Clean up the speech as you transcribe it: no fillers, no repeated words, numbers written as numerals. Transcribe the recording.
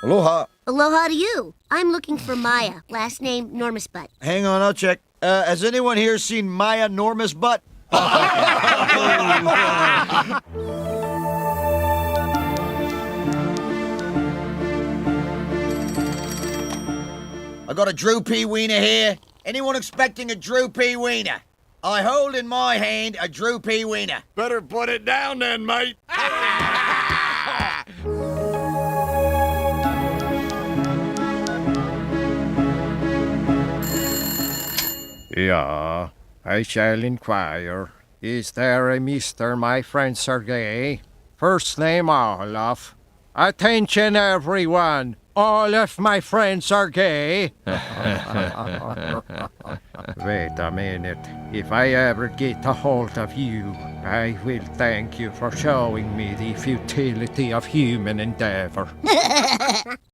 Aloha. Aloha to you. I'm looking for Maya, last name Normusbutt. Hang on, I'll check. Has anyone here seen Maya Normusbutt? I got a Droopy Wiener here. Anyone expecting a Droopy Wiener? I hold in my hand a Droopy Wiener. Better put it down then, mate. Yeah, I shall inquire. Is there a Mr. My Friends Are Gay? First name Olaf. Attention everyone! All of my friends are gay. Wait a minute. If I ever get a hold of you, I will thank you for showing me the futility of human endeavor.